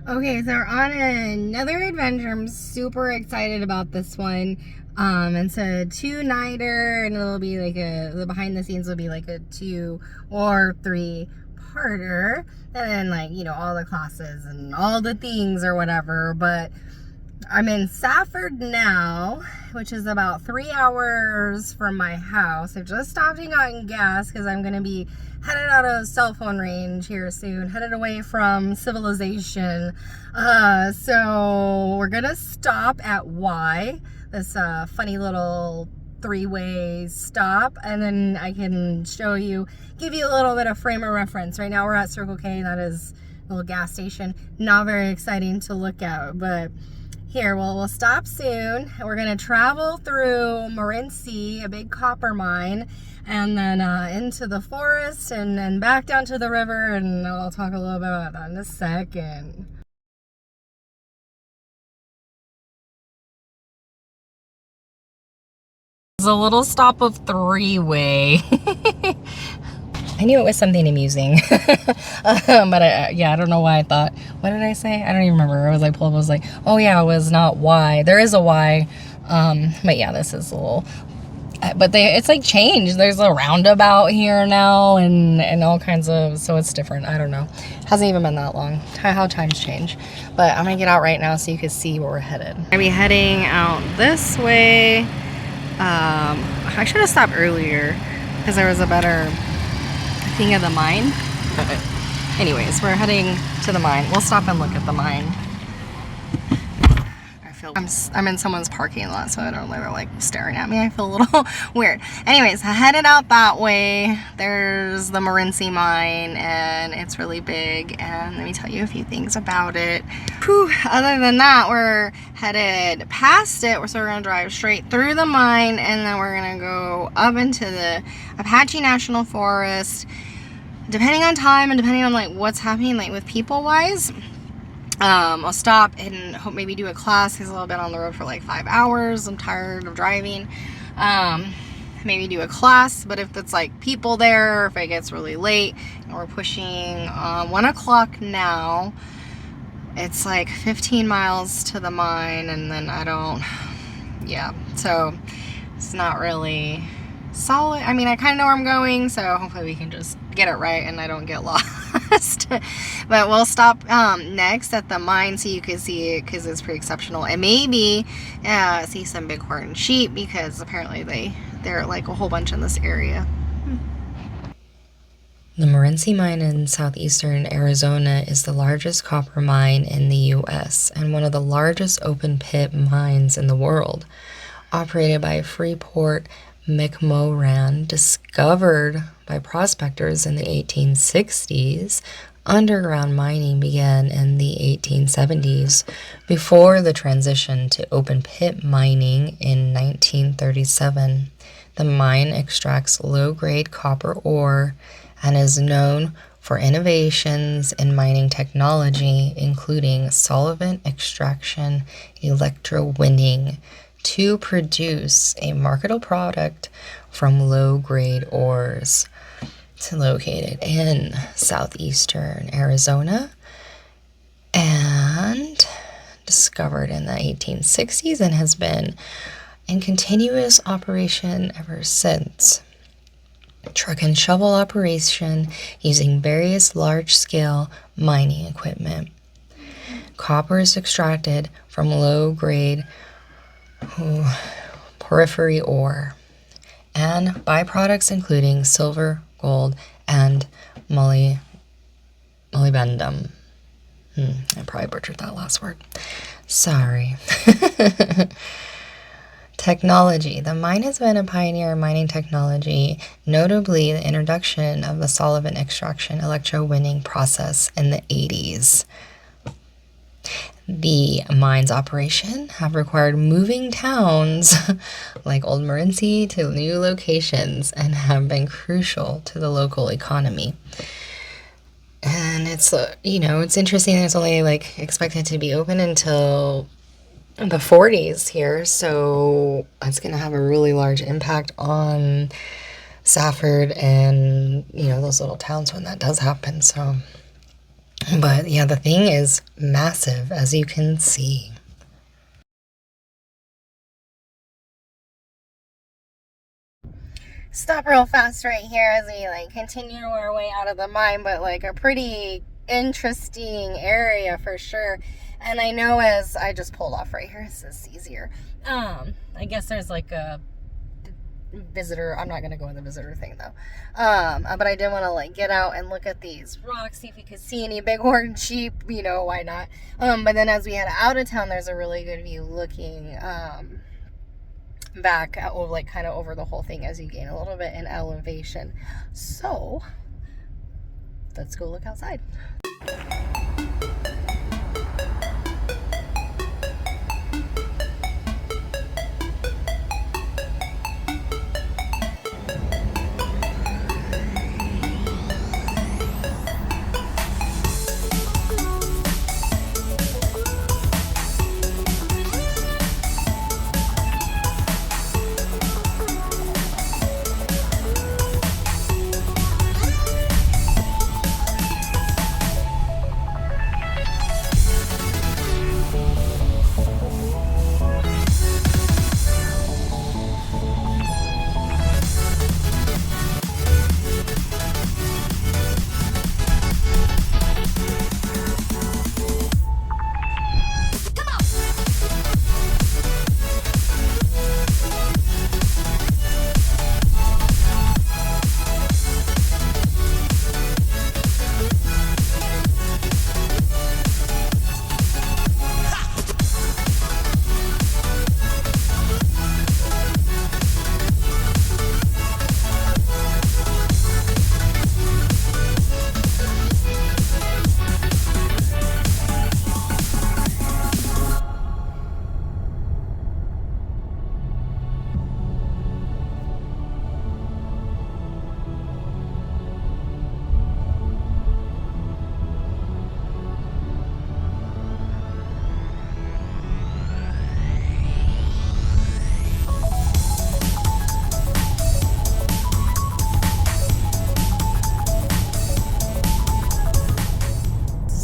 Okay, so we're on another adventure. I'm super excited about this one. It's a two-nighter, and it'll be like the behind the scenes will be like a 2 or 3 parter. And then, like, you know, all the classes and all the things or whatever. But I'm in Safford now, which is about 3 hours from my house. I've just stopped and gotten gas because I'm going to be headed out of cell phone range here soon, headed away from civilization. So we're going to stop at Y, this funny little three-way stop, and then I can give you a little bit of frame of reference. Right now we're at Circle K. That is a little gas station. Not very exciting to look at, but here, we'll stop soon. We're gonna travel through Morenci, a big copper mine, and then into the forest and back down to the river, and I'll talk a little bit about that in a second. It's a little stop of three-way. I knew it was something amusing. But yeah, I don't know why I thought, what did I say? I don't even remember. I was like, I was like, oh yeah, it was not Y. There is a Y. But yeah, this is a little, but it's like changed. There's a roundabout here now and all kinds of, so it's different. I don't know. Hasn't even been that long. How times change. But I'm gonna get out right now so you can see where we're headed. I'm gonna be heading out this way. I should have stopped earlier because there was a better thing of the mine. Anyways, we're heading to the mine. We'll stop and look at the mine. I'm in someone's parking lot, so I don't know, they're like staring at me. I feel a little weird. Anyways, I headed out that way. There's the Morenci Mine, and it's really big, and let me tell you a few things about it. Whew. Other than that, we're headed past it, so we're gonna drive straight through the mine, and then we're gonna go up into the Apache National Forest. Depending on time and depending on like what's happening like with people wise, I'll stop and hope maybe do a class because I've been on the road for like 5 hours. I'm tired of driving. Maybe do a class, but if it's like people there, if it gets really late, and we're pushing 1 o'clock now, it's like 15 miles to the mine, and then yeah, so it's not really solid. I mean, I kind of know where I'm going, so hopefully we can just get it right and I don't get lost. But we'll stop next at the mine so you can see it because it's pretty exceptional, and maybe see some bighorn sheep because apparently they're like a whole bunch in this area. The Morenci Mine in southeastern Arizona is the largest copper mine in the U.S. and one of the largest open pit mines in the world. Operated by Freeport McMoran, discovered by prospectors in the 1860s, underground mining began in the 1870s before the transition to open pit mining in 1937. The mine extracts low-grade copper ore and is known for innovations in mining technology, including solvent extraction, electrowinning, to produce a marketable product from low-grade ores. It's located in southeastern Arizona and discovered in the 1860s and has been in continuous operation ever since. Truck and shovel operation using various large-scale mining equipment. Copper is extracted from low-grade porphyry ore and byproducts including silver, gold, and molybdenum. I probably butchered that last word. Sorry. Technology. The mine has been a pioneer in mining technology, notably the introduction of the solvent extraction electrowinning process in the 80s. The mine's operation have required moving towns like Old Morenci to new locations and have been crucial to the local economy. And it's, it's interesting that it's only like expected to be open until the 40s here, so it's going to have a really large impact on Safford and, those little towns when that does happen. So But yeah, the thing is massive, as you can see. Stop real fast right here as we like continue our way out of the mine, but like a pretty interesting area for sure. And I know as I just pulled off right here, this is easier. I guess there's like a visitor. I'm not gonna go in the visitor thing though. But I did want to like get out and look at these rocks, see if you could see any bighorn sheep. You know, why not? But then as we head out of town, there's a really good view looking back at, like kind of over the whole thing as you gain a little bit in elevation. So let's go look outside.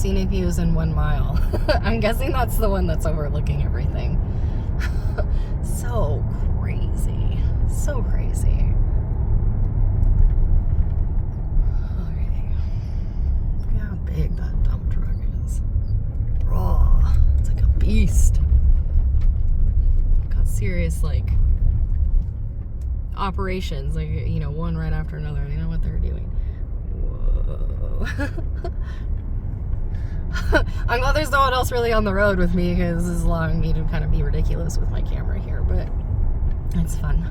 Scenic views in 1 mile. I'm guessing that's the one that's overlooking everything. So crazy. So crazy. Okay. Look how big that dump truck is. Raw. It's like a beast. Got serious, like, operations. Like, you know, one right after another. They know what they're doing. Whoa. I'm glad there's no one else really on the road with me because this is allowing me to kind of be ridiculous with my camera here, but it's fun.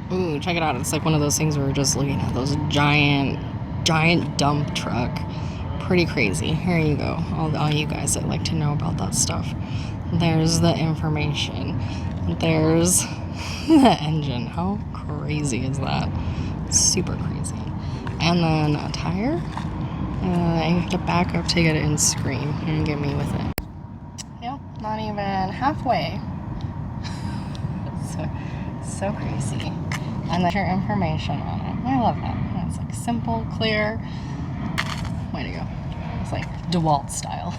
Ooh, check it out. It's like one of those things where we're just looking at those giant dump truck. Pretty crazy. Here you go. All you guys that like to know about that stuff. There's the information. There's the engine. How crazy is that? Super crazy. And then a tire. I have to back up to get it in screen and get me with it. Yep, not even halfway. So crazy. And there's your information on it. I love that. It's like simple, clear. Way to go. It's like DeWalt style.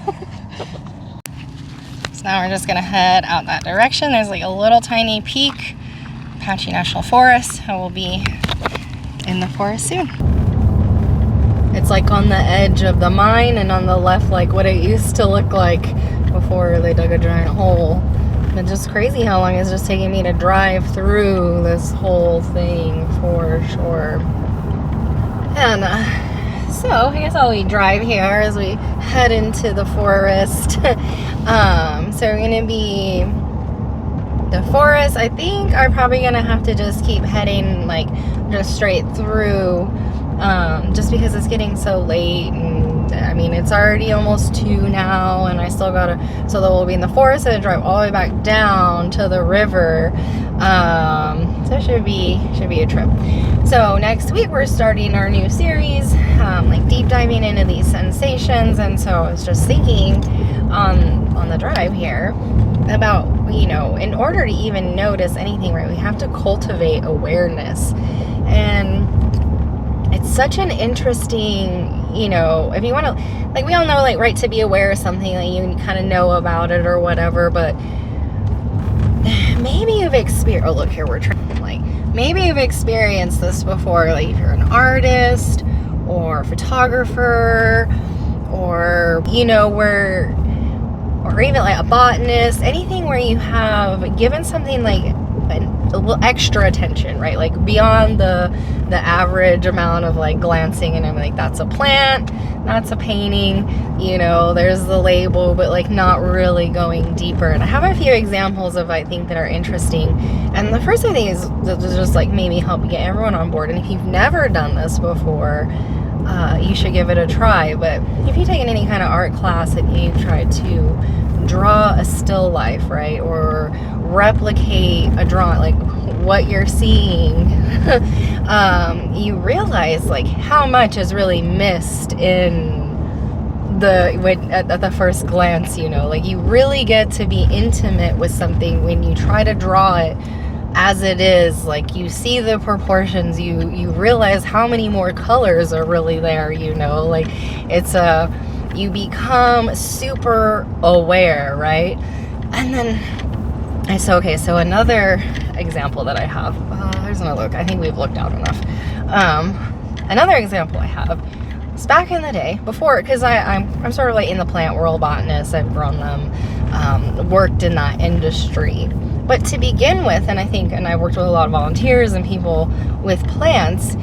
So now we're just gonna head out that direction. There's like a little tiny peak, Apache National Forest. I will be in the forest soon. It's like on the edge of the mine, and on the left, like what it used to look like before they dug a giant hole. It's just crazy how long it's just taking me to drive through this whole thing for sure. And so I guess I'll drive here as we head into the forest. So we're gonna be the forest, I think I'm probably gonna have to just keep heading like just straight through, just because it's getting so late, and I mean it's already almost 2 now, and I still gotta, so that we'll be in the forest and drive all the way back down to the river. So it should be a trip. So next week we're starting our new series, like deep diving into these sensations. And so I was just thinking on the drive here about, you know, in order to even notice anything, right, we have to cultivate awareness. And it's such an interesting, you know, if you want to, like, we all know, like, right, to be aware of something, like, you kind of know about it or whatever, but maybe you've experienced, oh, look, here we're trying, like, maybe you've experienced this before, like, if you're an artist or photographer, or, you know, where, or even like a botanist, anything where you have given something like a little extra attention, right? Like beyond the average amount of like glancing, and I'm like, that's a plant, that's a painting, you know, there's the label, but like not really going deeper. And I have a few examples of, I think, that are interesting. And the first, I think, is just like maybe help get everyone on board. And if you've never done this before, you should give it a try. But if you've taken any kind of art class and you've tried to draw a still life, right, or replicate a drawing, like what you're seeing, you realize like how much is really missed in at the first glance, you know, like you really get to be intimate with something when you try to draw it as it is. Like you see the proportions, you realize how many more colors are really there, you know, like it's you become super aware, right? And then so another example that I have, there's another look, I think we've looked out enough. Another example I have is back in the day before, because I'm sort of like in the plant world, botanist, I've grown them, worked in that industry. But to begin with, and I think, and I worked with a lot of volunteers and people with plants,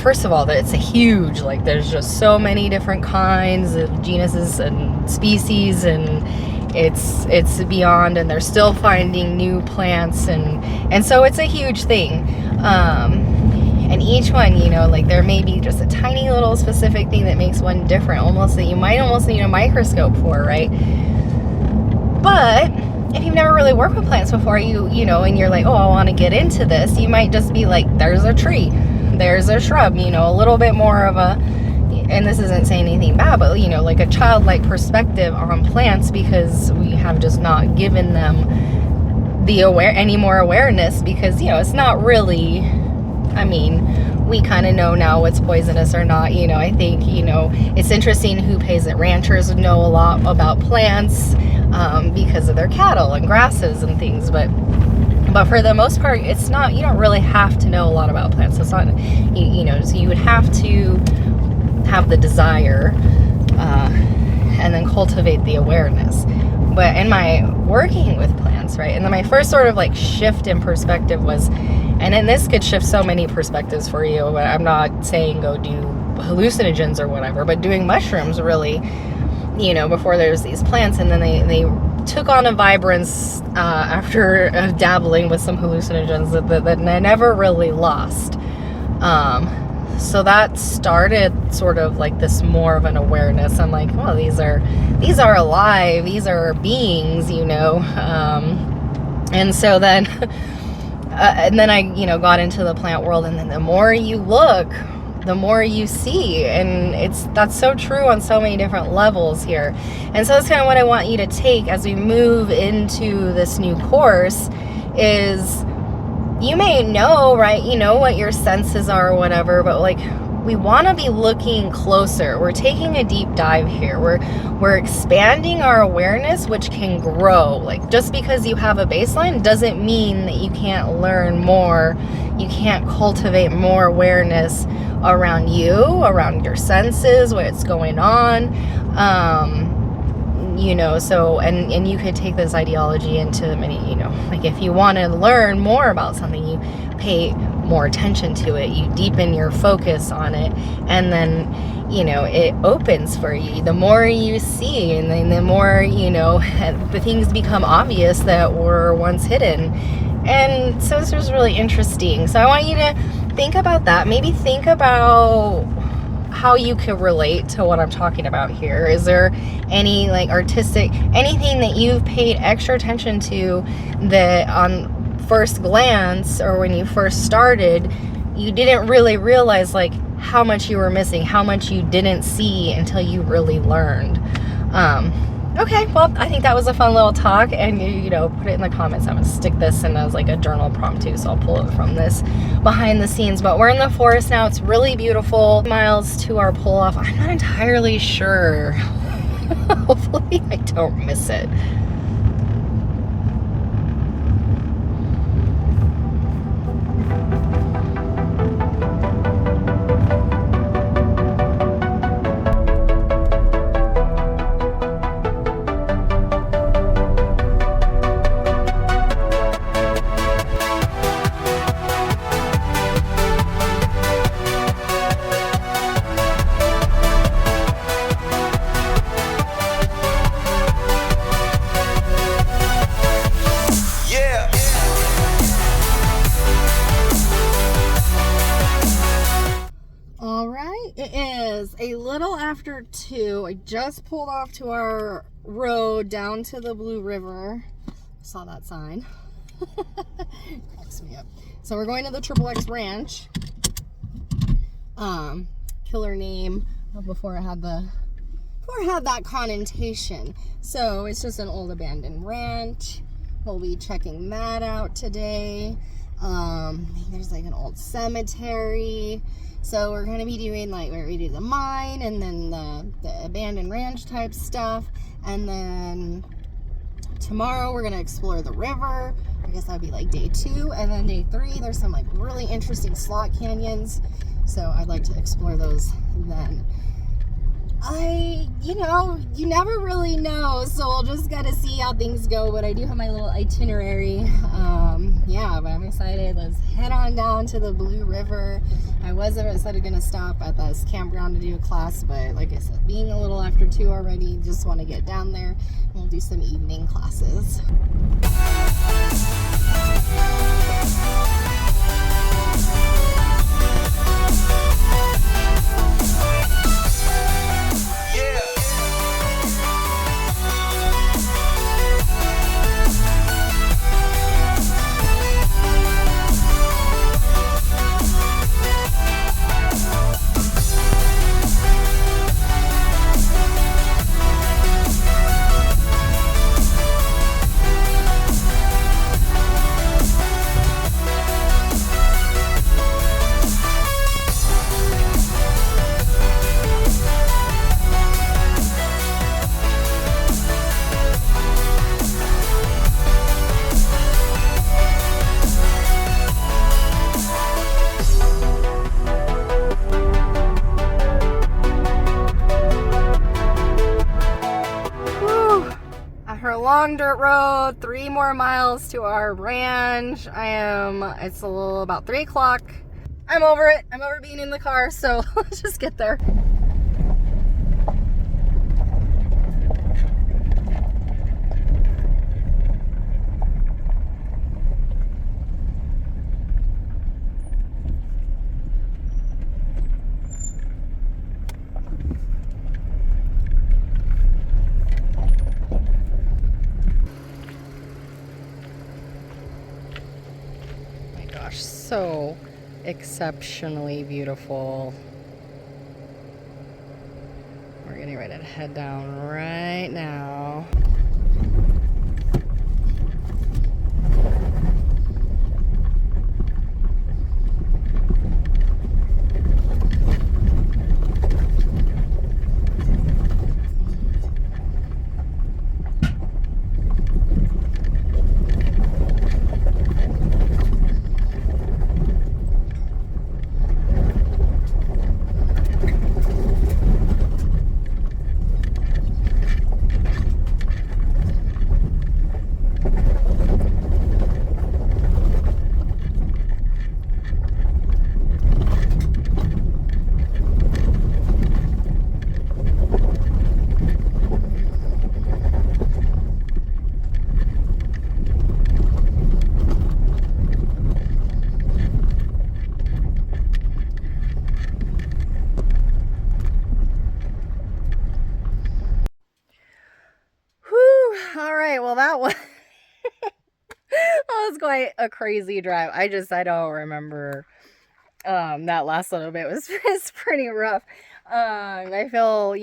first of all, that it's a huge, like there's just so many different kinds of genuses and species, and it's beyond, and they're still finding new plants, and so it's a huge thing. And each one, you know, like there may be just a tiny little specific thing that makes one different, almost, that you might almost need a microscope for, right? But if you've never really worked with plants before, you know, and you're like, oh, I want to get into this, you might just be like, there's a tree, there's a shrub, you know, a little bit more of a, and this isn't saying anything bad, but, you know, like a childlike perspective on plants, because we have just not given them any more awareness, because, you know, it's not really, I mean, we kind of know now what's poisonous or not, you know. I think, you know, it's interesting who pays it. Ranchers know a lot about plants because of their cattle and grasses and things, but for the most part, it's not, you don't really have to know a lot about plants. It's not, you know, so you would have to have the desire and then cultivate the awareness. But in my working with plants, right, and then my first sort of like shift in perspective was, and then this could shift so many perspectives for you, but I'm not saying go do hallucinogens or whatever, but doing mushrooms really, you know, before there's these plants, and then they took on a vibrance after dabbling with some hallucinogens that I never really lost. So that started sort of like this more of an awareness. I'm like, well, these are alive, these are beings, you know. And so then and then I, you know, got into the plant world, and then the more you look, the more you see, and that's so true on so many different levels here. And so that's kind of what I want you to take as we move into this new course is, you may know, right, you know what your senses are or whatever, but like we want to be looking closer. We're taking a deep dive here. We're expanding our awareness, which can grow. Like just because you have a baseline doesn't mean that you can't learn more. You can't cultivate more awareness around you, around your senses, what's going on. you know, so, and you could take this ideology into many, you know, like if you want to learn more about something, you pay more attention to it, you deepen your focus on it, and then, you know, it opens for you. The more you see, and then the more, you know, the things become obvious that were once hidden. And so this was really interesting. So I want you to think about that. Maybe think about how you could relate to what I'm talking about here. Is there any like artistic, anything that you've paid extra attention to that on first glance or when you first started, you didn't really realize like how much you were missing, how much you didn't see until you really learned? Okay, well, I think that was a fun little talk, and you know, put it in the comments. I'm gonna stick this in as like a journal prompt too, so I'll pull it from this behind the scenes. But we're in the forest now. It's really beautiful. Miles to our pull off. I'm not entirely sure. Hopefully I don't miss it. A little after 2. I just pulled off to our road down to the Blue River. Saw that sign. Cracks me up. So we're going to the XXX Ranch. Killer name before it had that connotation. So it's just an old abandoned ranch. We'll be checking that out today. There's like an old cemetery. So we're going to be doing like where we do the mine and then the abandoned ranch type stuff. And then tomorrow we're going to explore the river. I guess that would be like day 2. And then day 3, there's some like really interesting slot canyons. So I'd like to explore those then. You know, you never really know, so we'll just gotta see how things go, but I do have my little itinerary. Yeah, but I'm excited. Let's head on down to the Blue River. I wasn't gonna stop at this campground to do a class, but like I said, being a little after 2 already, just want to get down there. We'll do some evening classes. Long dirt road, 3 more miles to our ranch. It's about 3 o'clock. I'm over it. I'm over being in the car, so let's just get there. So exceptionally beautiful. We're getting ready to head down right now. right. Well, that was that was quite a crazy drive. I don't remember. That last little bit was pretty rough. I feel,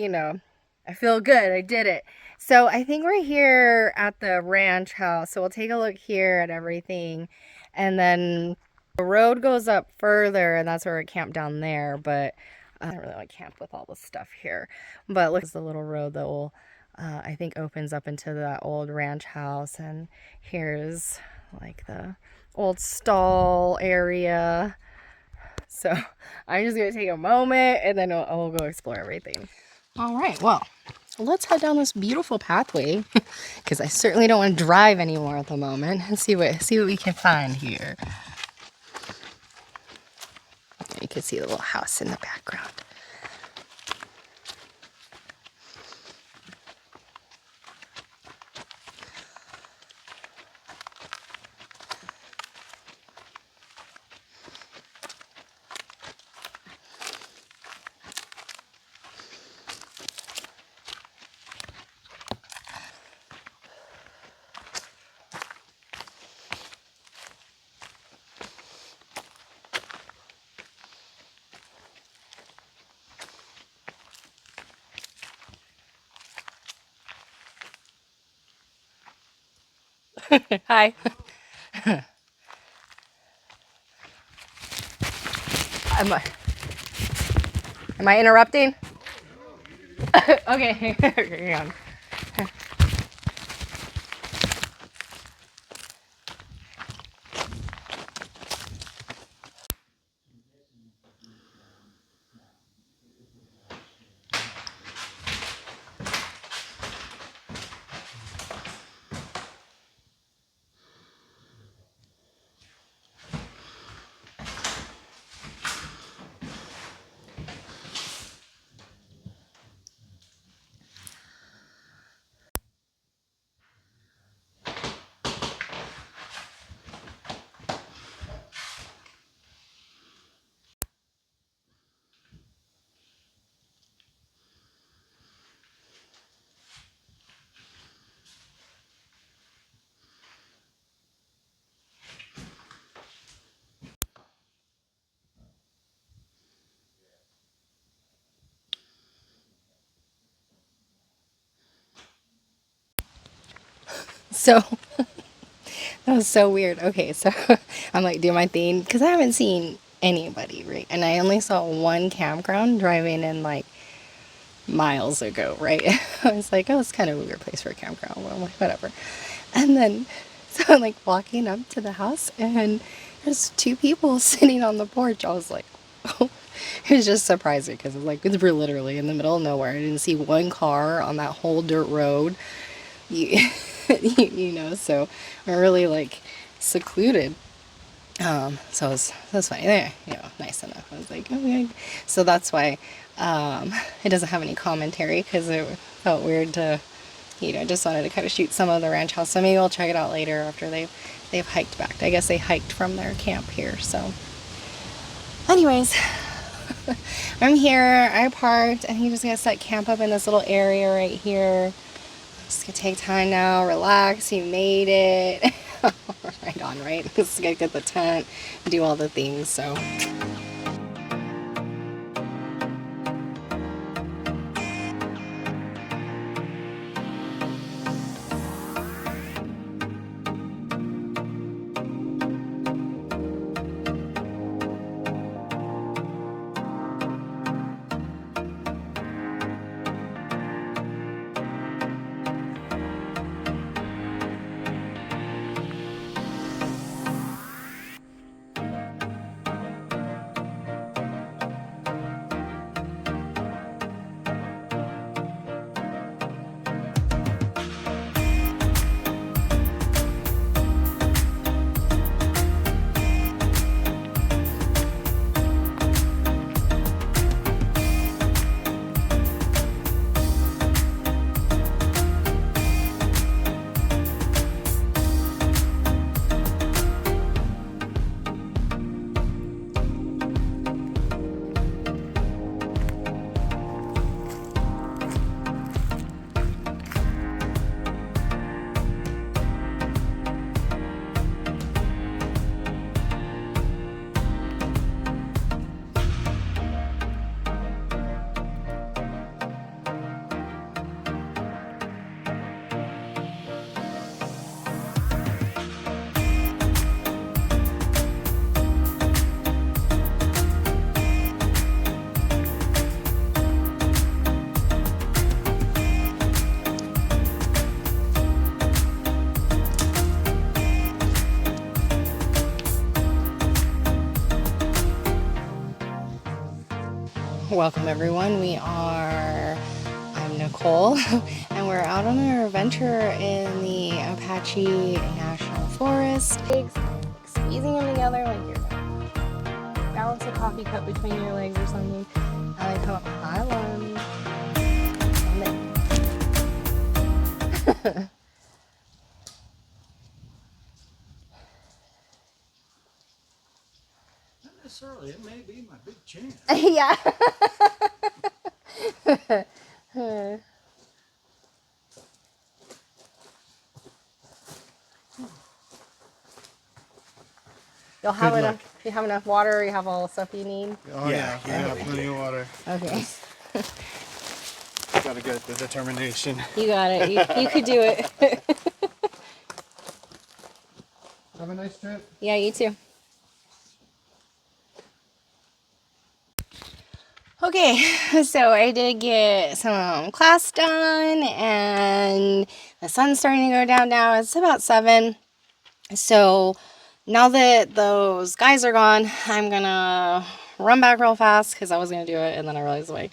I feel good. I did it. So I think we're here at the ranch house. So we'll take a look here at everything, and then the road goes up further, and that's where we camp down there. But I don't really want to camp with all the stuff here. But look, it's the little road that will, I think, opens up into that old ranch house, and here's like the old stall area. So I'm just going to take a moment and then we'll go explore everything. All right, well, let's head down this beautiful pathway because I certainly don't want to drive anymore at the moment, and see what we can find here. You can see the little house in the background. Hi. Am I interrupting? Okay, hang on. So that was so weird. Okay, so I'm like doing my thing because I haven't seen anybody, right? And I only saw one campground driving in like miles ago, right? I was like, oh, it's kind of a weird place for a campground. Well, I'm like, whatever. And then, so I'm like walking up to the house, and there's two people sitting on the porch. I was like, oh, it was just surprising because it's like, we're literally in the middle of nowhere. I didn't see one car on that whole dirt road. So we're really like secluded. So it was fine. Nice enough. I was like, oh my God. So that's why it doesn't have any commentary, because it felt weird to, just wanted to kind of shoot some of the ranch house. So maybe I'll check it out later after they've hiked back. I guess they hiked from their camp here. So anyways, I'm here. I parked, and he just gonna set camp up in this little area right here. Just gonna take time now, relax. You made it. Right on, right? Just gotta get the tent, do all the things. So Welcome everyone. I'm Nicole and we're out on our adventure in the Apache National Forest. Squeezing them together like you're gonna balance a coffee cup between your legs or something. And then come up high lunge. Not necessarily. It may be my big chance. Yeah. You'll have enough. You have enough water. You have all the stuff you need. Oh yeah, we got plenty of water. Okay. Gotta get the determination. You got it. You could do it. Have a nice trip. Yeah, you too. Okay, so I did get some class done, and the sun's starting to go down now. It's about 7. So now that those guys are gone, I'm gonna run back real fast because I was gonna do it, and then I realized like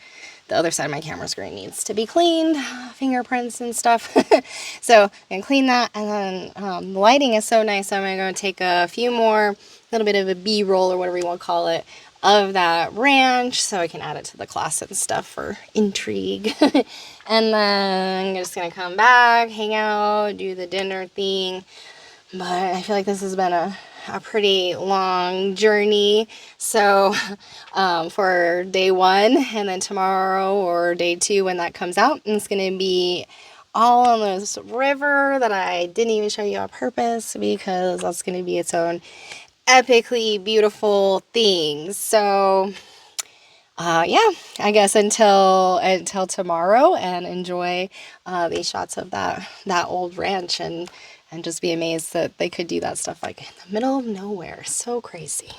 the other side of my camera screen needs to be cleaned, fingerprints and stuff. So I'm gonna clean that, and then the lighting is so nice. So I'm gonna go take a few more, little bit of a B-roll or whatever you want to call it, of that ranch, so I can add it to the class and stuff for intrigue. And then I'm just gonna come back, hang out, do the dinner thing. But I feel like this has been a pretty long journey. So for day 1, and then tomorrow or day 2 when that comes out, it's going to be all on this river that I didn't even show you on purpose because that's going to be its own epically beautiful thing. So yeah, I guess until tomorrow, and enjoy these shots of that old ranch, and just be amazed that they could do that stuff like in the middle of nowhere. So crazy.